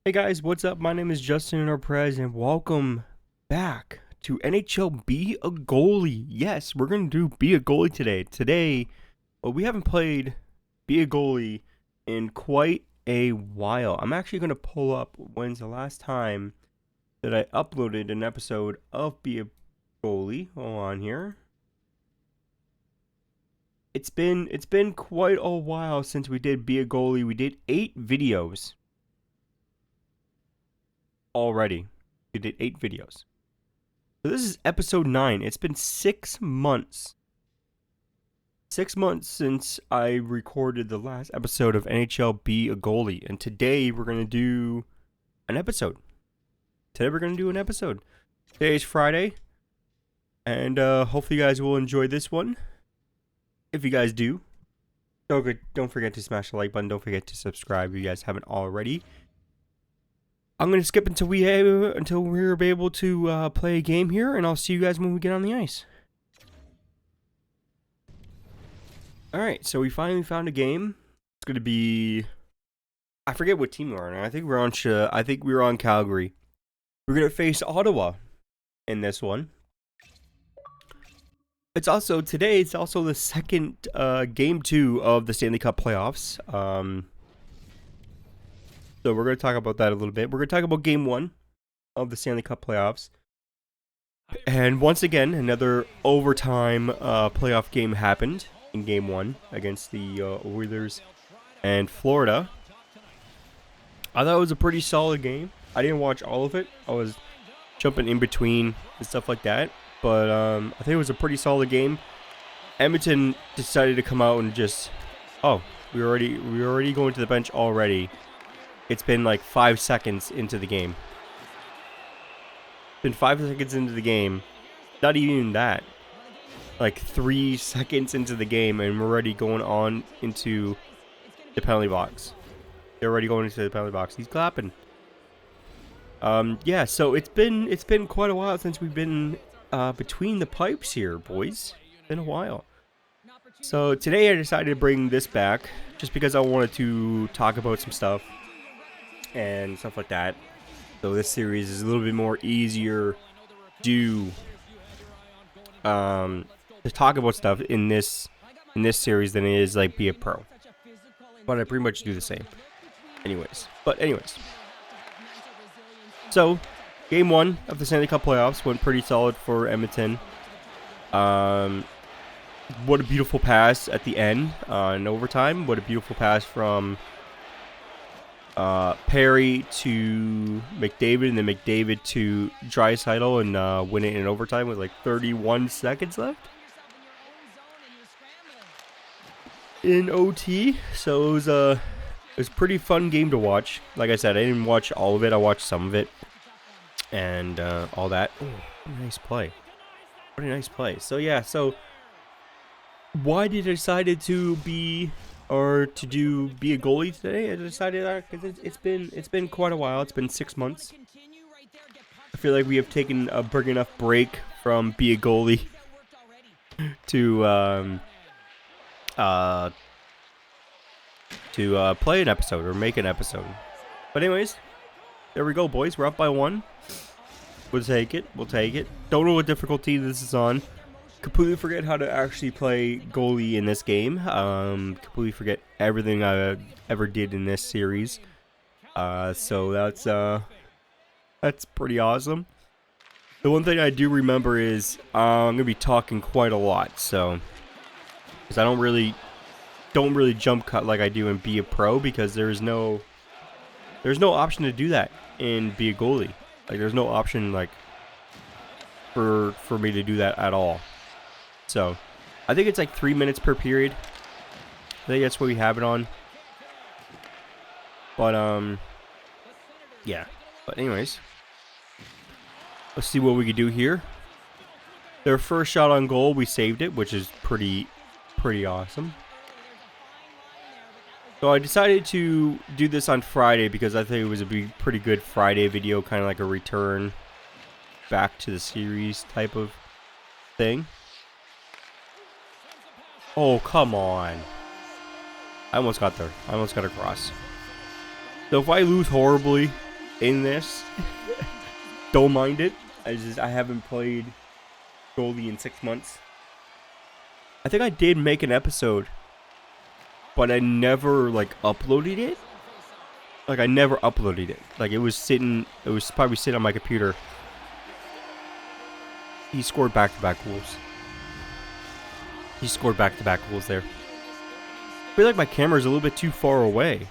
Hey guys, what's up? My name is Justin or Prez, and welcome back to NHL Be a Goalie. Yes, we're gonna do Be a Goalie today. Well, we haven't played Be a Goalie in quite a while. I'm actually gonna pull up when's the last time that I uploaded an episode of Be a Goalie. Hold on here. It's been quite a while since we did Be a Goalie. We did 8 videos already. We did 8 videos. So this is episode 9. It's been 6 months. 6 months since I recorded the last episode of NHL Be a Goalie. And today we're going to do an episode. Today is Friday. And hopefully you guys will enjoy this one. If you guys do, don't forget to smash the like button. Don't forget to subscribe if you guys haven't already. I'm going to skip until we're able to play a game here, and I'll see you guys when we get on the ice. Alright, so we finally found a game. It's going to be... I forget what team we're on. I think we're on Calgary. We're going to face Ottawa in this one. It's also the second game 2 of the Stanley Cup playoffs. So we're going to talk about that a little bit. We're going to talk about Game 1 of the Stanley Cup playoffs. And once again, another overtime playoff game happened in Game 1 against the Oilers and Florida. I thought it was a pretty solid game. I didn't watch all of it. I was jumping in between and stuff like that. But I think it was a pretty solid game. Edmonton decided to come out and just... Oh, we're already going to the bench already. It's been like 5 seconds into the game. Been 5 seconds into the game. Not even that. Like 3 seconds into the game, and we're already going on into the penalty box. They're already going into the penalty box. He's clapping. Yeah. So it's been quite a while since we've been between the pipes here, boys. It's been a while. So today I decided to bring this back just because I wanted to talk about some stuff and stuff like that. So this series is a little bit more easier to talk about stuff in this series than it is like be a pro. But I pretty much do the same. Anyways. So Game 1 of the Stanley Cup playoffs went pretty solid for Edmonton. What a beautiful pass at the end in overtime. What a beautiful pass from Perry to McDavid, and then McDavid to Draisaitl, and win it in overtime with like 31 seconds left in OT. So it was a pretty fun game to watch. Like I said, I didn't watch all of it. I watched some of it and all that. Oh, what a nice play! What a nice play. So yeah. So why did I decide to be a goalie today? I decided that because it's been quite a while. It's been 6 months. I feel like we have taken a big enough break from be a goalie to play an episode or make an episode. But anyways, there we go, boys. We're up by 1. We'll take it. Don't know what difficulty this is on. Completely forget how to actually play goalie in this game. Completely forget everything I ever did in this series. So that's pretty awesome. The one thing I do remember is I'm gonna be talking quite a lot. So, because I don't really jump cut like I do in Be a Pro, because there's no option to do that in Be a Goalie. Like there's no option like for me to do that at all. So, I think it's like 3 minutes per period. I think that's what we have it on. But, yeah. But anyways, let's see what we can do here. Their first shot on goal, we saved it, which is pretty awesome. So I decided to do this on Friday because I think it was a pretty good Friday video, kind of like a return back to the series type of thing. Oh, come on. I almost got there. I almost got across. So if I lose horribly, in this. Don't mind it. I haven't played Goalie in 6 months. I think I did make an episode, but I never like uploaded it. Like I never uploaded it. Like it was probably sitting on my computer. He scored back-to-back goals. He scored back-to-back goals there. I feel like my camera's a little bit too far away.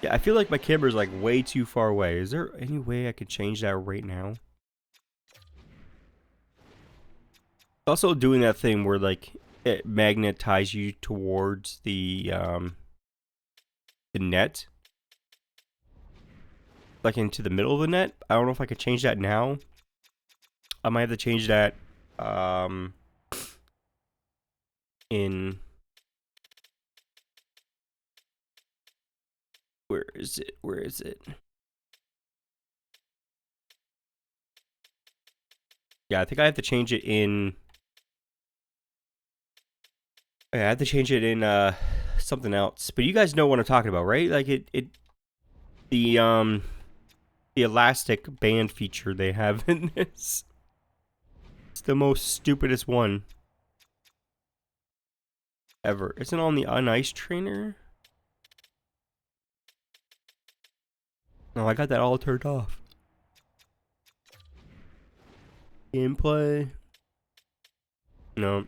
Yeah, I feel like my camera's like way too far away. Is there any way I could change that right now? Also doing that thing where like it magnetizes you towards the net. Like into the middle of the net. I don't know if I could change that now. I might have to change that in... Where is it? Where is it? Yeah, I think I have to change it in... Yeah, I have to change it in something else. But you guys know what I'm talking about, right? Like the elastic band feature they have in this. It's the most stupidest one ever. Isn't it on the ice trainer? No, I got that all turned off. Gameplay. No.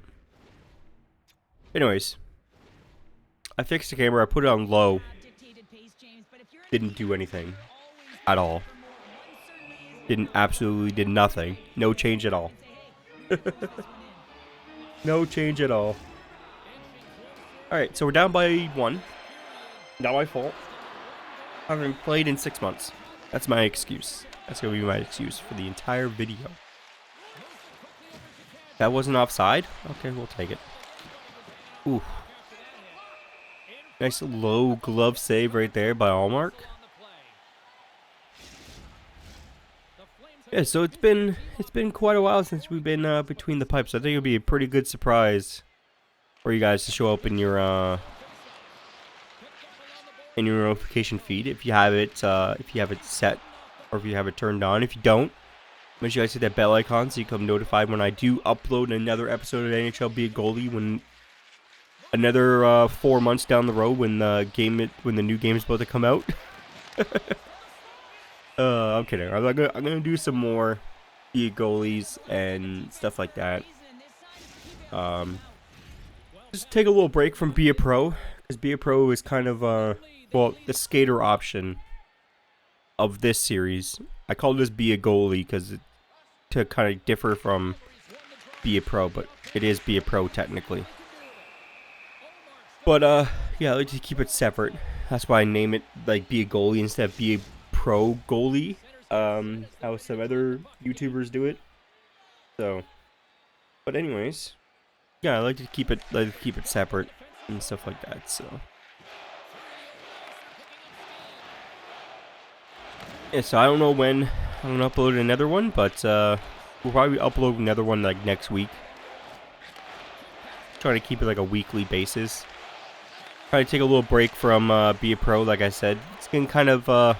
Anyways. I fixed the camera. I put it on low. Didn't do anything. At all. Absolutely did nothing. No change at all. No change at all. Alright, so we're down by 1. Not my fault. I haven't played in 6 months. That's my excuse. That's gonna be my excuse for the entire video. That wasn't offside? Okay, we'll take it. Ooh. Nice low glove save right there by Allmark. Yeah, so it's been quite a while since we've been between the pipes. I think it'll be a pretty good surprise for you guys to show up in your notification feed if you have it set or if you have it turned on. If you don't, make sure you guys hit that bell icon so you become notified when I do upload another episode of NHL Be a Goalie. When another 4 months down the road, when the new game is about to come out. I'm kidding. I'm gonna do some more Be a Goalies and stuff like that. Just take a little break from Be a Pro, because Be a Pro is kind of well, the skater option of this series. I call this Be a Goalie because to kind of differ from Be a Pro, but it is Be a Pro technically. But yeah, I like to keep it separate. That's why I name it like Be a Goalie instead of Be a Pro Goalie. How some other YouTubers do it. So, but anyways, yeah, I like to keep it separate and stuff like that. So. Yeah, so I don't know when I'm gonna upload another one, but we'll probably upload another one like next week. Trying to keep it like a weekly basis. Try to take a little break from Be a Pro, like I said. It's getting kind of I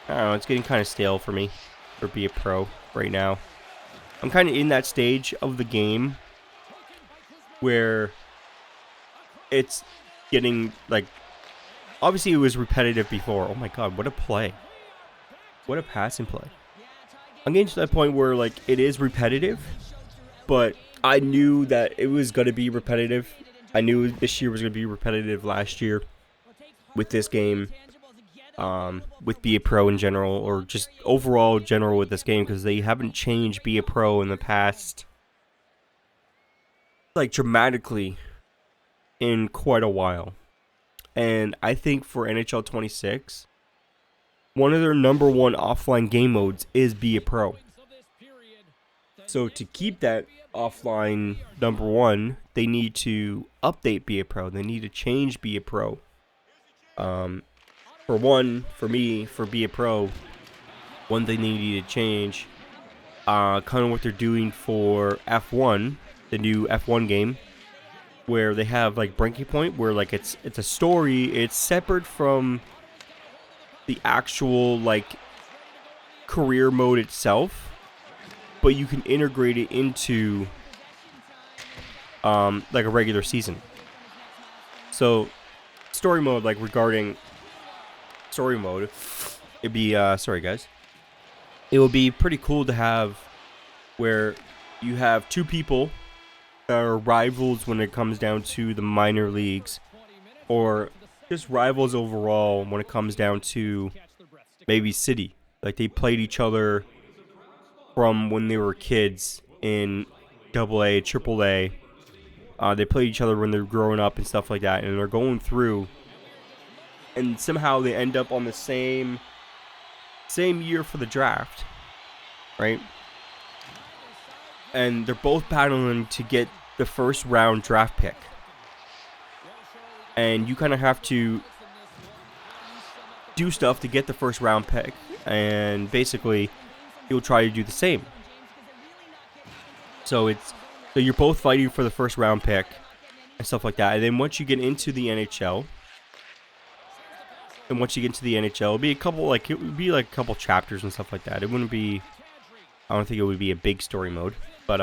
don't know, it's getting kind of stale for me for Be a Pro right now. I'm kind of in that stage of the game where it's getting like, obviously it was repetitive before. Oh my god, what a play. What a passing play. I'm getting to that point where like it is repetitive, but I knew that it was going to be repetitive. I knew this year was going to be repetitive last year with this game. With Be a Pro in general, or just overall general with this game, because they haven't changed Be a Pro in the past like dramatically in quite a while. And I think for NHL 26, one of their number one offline game modes is Be a Pro. So to keep that offline number one, they need to update Be a Pro. They need to change Be a Pro. For me, for Be a Pro, one thing they need to change, kind of what they're doing for F1, the new F1 game, where they have like Breaking Point, where like it's a story, it's separate from the actual like career mode itself, but you can integrate it into like a regular season. So story mode, like regarding story mode, it'd be sorry guys, it would be pretty cool to have where you have two people that are rivals when it comes down to the minor leagues, or just rivals overall when it comes down to maybe city. Like they played each other from when they were kids in AA, AAA. They played each other when they're growing up and stuff like that, and they're going through, and somehow they end up on the same year for the draft, right? And they're both battling to get the first round draft pick. And you kind of have to do stuff to get the first round pick. And basically, you'll try to do the same. So you're both fighting for the first round pick and stuff like that. And then once you get into the NHL, it'll be a couple chapters and stuff like that. It wouldn't be, I don't think it would be a big story mode. But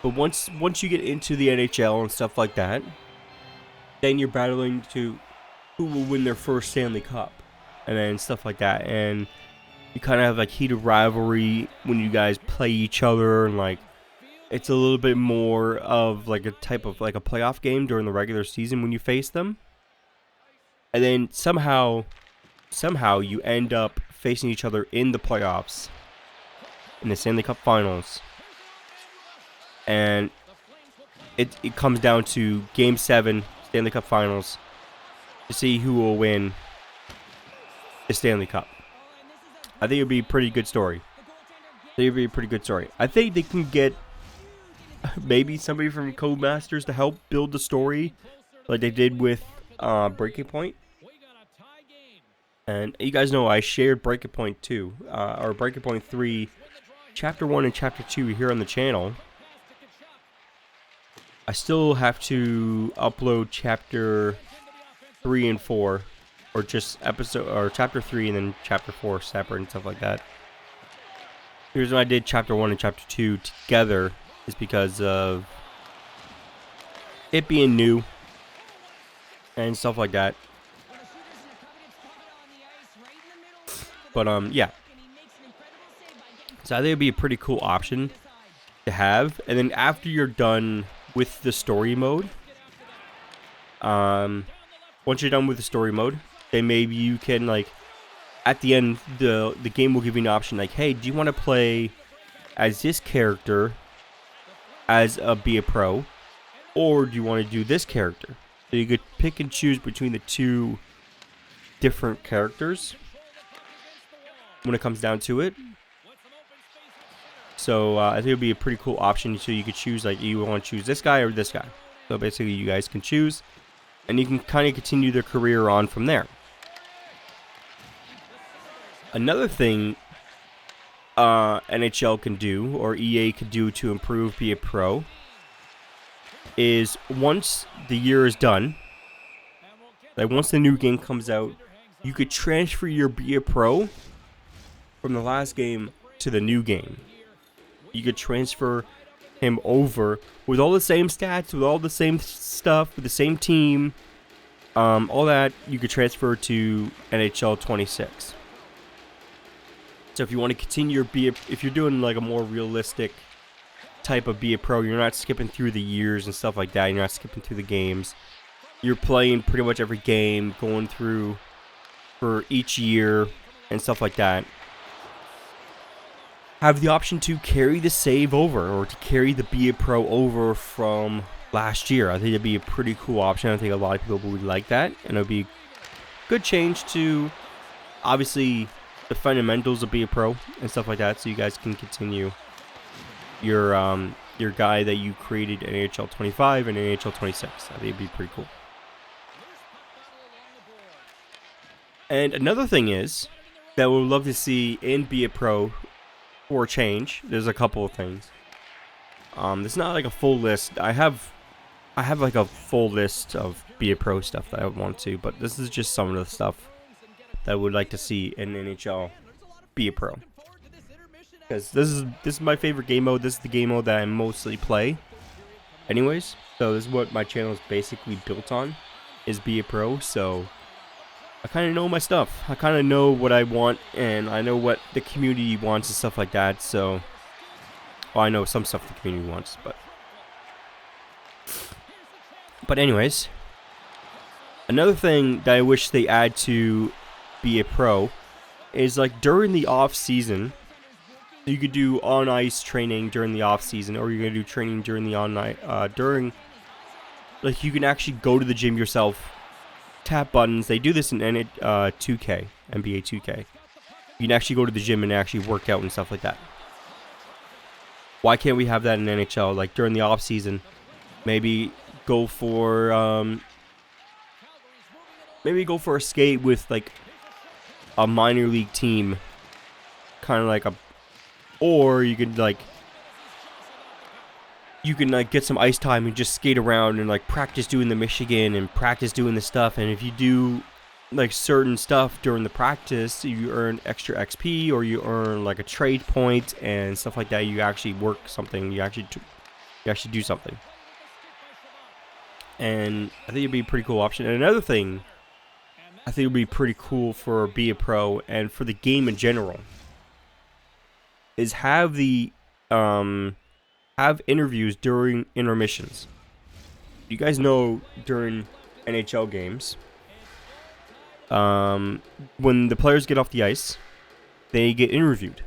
once you get into the NHL and stuff like that, then you're battling to who will win their first Stanley Cup, and then stuff like that. And you kind of have like heated rivalry when you guys play each other, and like it's a little bit more of like a type of like a playoff game during the regular season when you face them. And then somehow you end up facing each other in the playoffs, in the Stanley Cup Finals, and it comes down to Game 7 Stanley Cup Finals to see who will win the Stanley Cup. I think it would be a pretty good story. I think they can get maybe somebody from Codemasters to help build the story like they did with Breaking Point. And you guys know I shared Breaking Point 2, or Breaking Point 3, Chapter 1 and Chapter 2 here on the channel. I still have to upload Chapter 3 and 4, or just Chapter 3 and then Chapter 4 separate and stuff like that. The reason I did Chapter 1 and Chapter 2 together is because of it being new and stuff like that. But yeah. So I think it'd be a pretty cool option to have. And then after you're done with the story mode, once you're done with the story mode, then maybe you can, like, at the end, the game will give you an option like, hey, do you want to play as this character as be a pro, or do you want to do this character? So you could pick and choose between the two different characters when it comes down to it. So I think it would be a pretty cool option. So you could choose, like, you want to choose this guy or this guy. So basically you guys can choose, and you can kind of continue their career on from there. Another thing NHL can do, or EA can do to improve Be a Pro, is once the year is done, like once the new game comes out, you could transfer your Be a Pro from the last game to the new game. You could transfer him over with all the same stats, with all the same stuff, with the same team, all that. You could transfer to NHL 26. So if you want to continue your if you're doing like a more realistic type of Be a Pro, you're not skipping through the years and stuff like that. You're not skipping through the games. You're playing pretty much every game, going through for each year and stuff like that. Have the option to carry the save over, or to carry the Be a Pro over from last year. I think it'd be a pretty cool option. I think a lot of people would like that, and it would be a good change to, obviously, the fundamentals of Be a Pro and stuff like that, so you guys can continue your guy that you created in NHL 25 and NHL 26. I think it'd be pretty cool. And another thing is that we'd love to see in Be a Pro for a change. There's a couple of things. It's not like a full list. I have I have like a full list of Be a Pro stuff that I would want to, but this is just some of the stuff that I would like to see in NHL Be a Pro. Because this is my favorite game mode. This is the game mode that I mostly play. Anyways, so this is what my channel is basically built on, is Be a Pro. So I kind of know my stuff. I kind of know what I want, and I know what the community wants and stuff like that. So, well, I know some stuff the community wants, but anyways, another thing that I wish they add to Be a Pro is like during the off season, you could do on ice training during the off season, or you're gonna do training during the on night like you can actually go to the gym yourself, tap buttons. They do this in 2K, NBA 2K. You can actually go to the gym and actually work out and stuff like that. Why can't we have that in NHL? Like during the off season, maybe go for a skate with like a minor league team, kind of like or you could like get some ice time and just skate around and like practice doing the Michigan and practice doing the stuff. And if you do like certain stuff during the practice, you earn extra XP, or you earn like a trade point and stuff like that. You actually work something. You actually do something. And I think it'd be a pretty cool option. And another thing I think would be pretty cool for Be a Pro and for the game in general is have interviews during intermissions. You guys know during NHL games, when the players get off the ice, they get interviewed.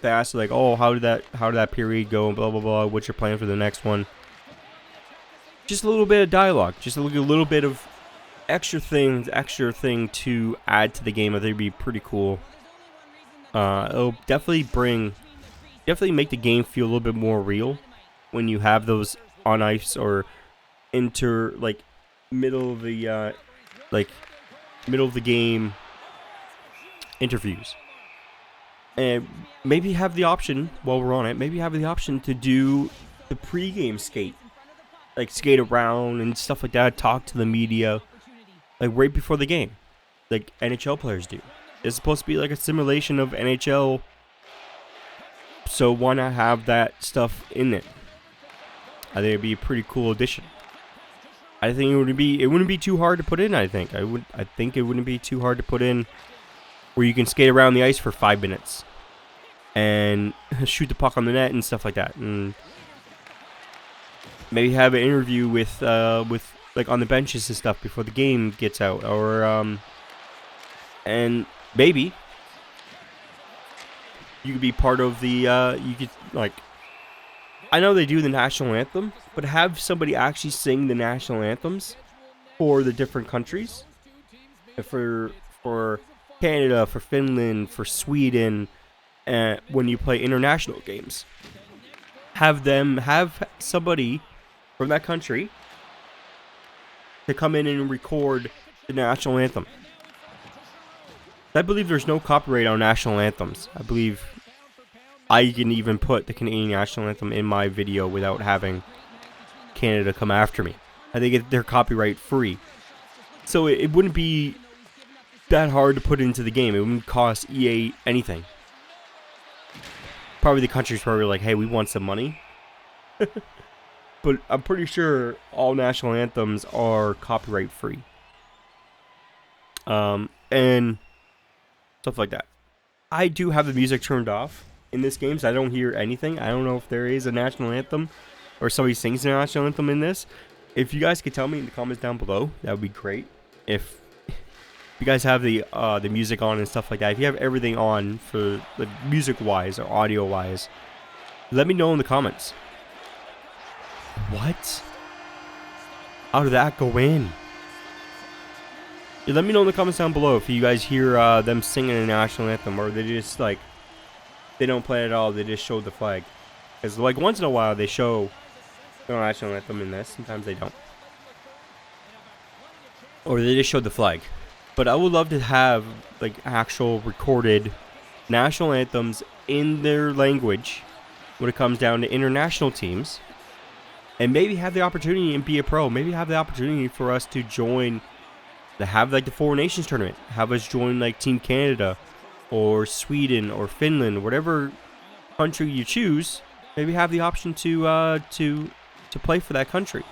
They ask like, "Oh, how did that period go?" Blah blah blah. What's your plan for the next one? Just a little bit of dialogue. Just a little bit of extra thing to add to the game. I think it'd be pretty cool. It'll definitely make the game feel a little bit more real when you have those on ice or middle of the game interviews. And maybe have the option, while we're on it, to do the pregame skate. Like skate around and stuff like that, talk to the media, like right before the game, like NHL players do. It's supposed to be like a simulation of NHL, so why not have that stuff in it? I think it'd be a pretty cool addition. I think it wouldn't be too hard to put in. I think it wouldn't be too hard to put in, where you can skate around the ice for 5 minutes and shoot the puck on the net and stuff like that, and maybe have an interview with like on the benches and stuff before the game gets out, or and maybe you could be part of the you could, like, I know they do the national anthem, but have somebody actually sing the national anthems for the different countries, for Canada, for Finland, for Sweden, when you play international games. Have somebody from that country to come in and record the national anthem. I believe there's no copyright on national anthems. I believe I can even put the Canadian national anthem in my video without having Canada come after me. I think they're copyright free. So it wouldn't be that hard to put into the game. It wouldn't cost EA anything. Probably the country's probably like, hey, we want some money. But I'm pretty sure all national anthems are copyright free. And stuff like that. I do have the music turned off in this game, so I don't hear anything. I don't know if there is a national anthem or somebody sings the national anthem in this. If you guys could tell me in the comments down below, that would be great. If you guys have the music on and stuff like that, if you have everything on for the music-wise or audio-wise, let me know in the comments. What? How did that go in? Yeah, let me know in the comments down below if you guys hear them singing a national anthem, or they just like, they don't play it at all, they just show the flag. Because like once in a while they show the national anthem in this, sometimes they don't. Or they just showed the flag. But I would love to have like actual recorded national anthems in their language when it comes down to international teams. and maybe have the opportunity and be a pro. Maybe have the opportunity for us to join, to have like the Four Nations tournament. Have us join like Team Canada or Sweden or Finland, whatever country you choose. Maybe have the option to play for that country.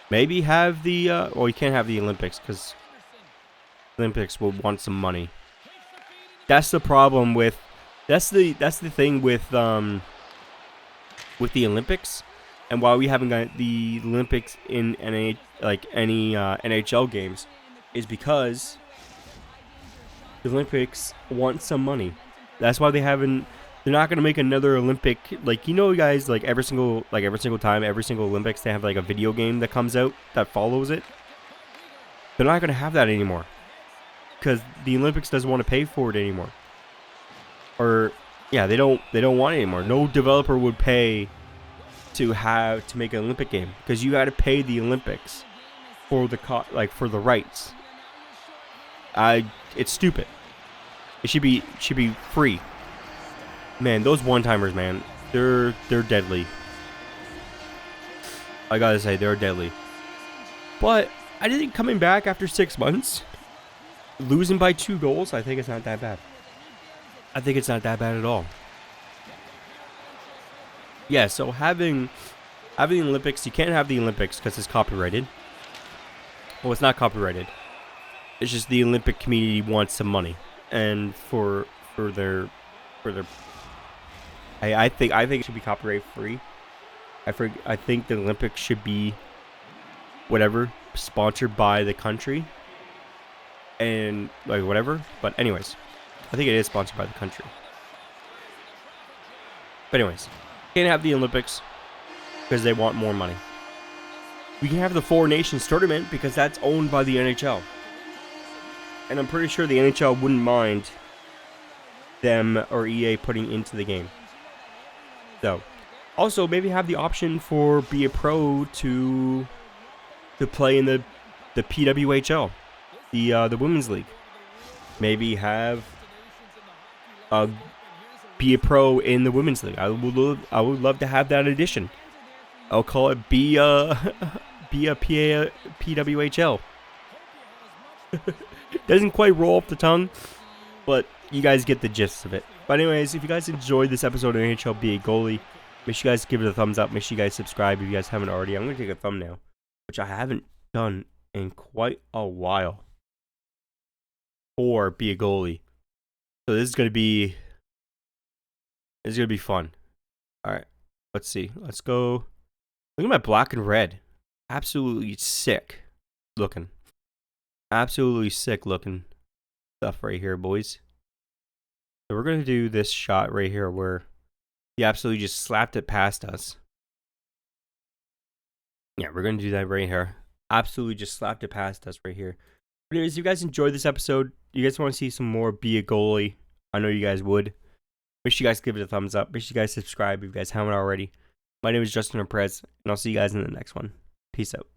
Maybe have the well, you can't have the Olympics because Olympics will want some money. That's the problem with that's the thing with the Olympics, and why we haven't got the Olympics in any NHL games is because the Olympics want some money. That's why they haven't. They're not gonna make another Olympic, like, you know, guys, like every single time, every single Olympics, they have like a video game that comes out that follows it. They're not gonna have that anymore because the Olympics doesn't want to pay for it anymore. Or yeah, they don't want it anymore. No developer would pay to make an Olympic game because you got to pay the Olympics for the for the rights. It's stupid. It should be free. Man, those one-timers, man, they're deadly. I gotta say, they're deadly. But I think coming back after 6 months, losing by 2 goals, I think it's not that bad. I think it's not that bad at all. Yeah, so having the Olympics, you can't have the Olympics because it's copyrighted. Well, it's not copyrighted. It's just the Olympic community wants some money, and for their. I think it should be copyright free. I think the Olympics should be whatever, sponsored by the country and like whatever. But anyways, I think it is sponsored by the country. But anyways, can't have the Olympics because they want more money. We can have the Four Nations tournament because that's owned by the NHL. And I'm pretty sure the NHL wouldn't mind them or EA putting into the game. So, also maybe have the option for be a pro to play in the PWHL, the women's league. Maybe have be a pro in the women's league. I would love to have that addition. I'll call it be a PWHL. Doesn't quite roll off the tongue, but you guys get the gist of it. But anyways, if you guys enjoyed this episode of NHL Be a Goalie, make sure you guys give it a thumbs up. Make sure you guys subscribe if you guys haven't already. I'm going to take a thumbnail, which I haven't done in quite a while, for Be a Goalie. So this is going to be fun. All right, let's see. Let's go. Look at my black and red. Absolutely sick looking. Absolutely sick looking stuff right here, boys. So we're going to do this shot right here where he absolutely just slapped it past us. Yeah, we're going to do that right here. Absolutely just slapped it past us right here. But anyways, if you guys enjoyed this episode, you guys want to see some more Be a Goalie, I know you guys would. Make sure you guys give it a thumbs up. Make sure you guys subscribe if you guys haven't already. My name is Justin or Prez, and I'll see you guys in the next one. Peace out.